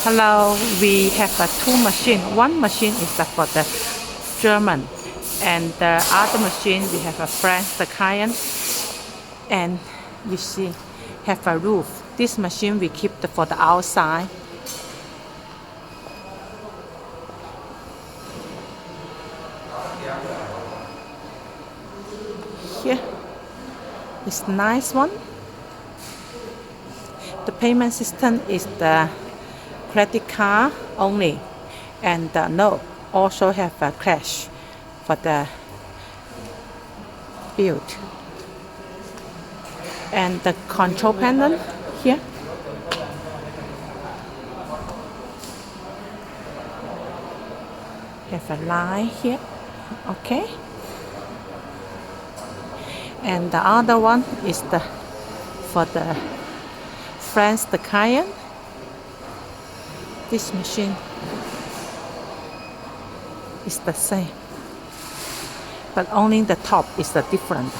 Hello, we have two machines. One machine is for the German, and the other machine we have a French, the client. And you see, have a roof. This machine we keep for the outside. Here, it's nice one. The payment system is the credit card only, and no, also have a cash for the bill. And the control panel here. Have a line here, okay. And the other one is for the France, the client. This machine is the same, but only the top is the different.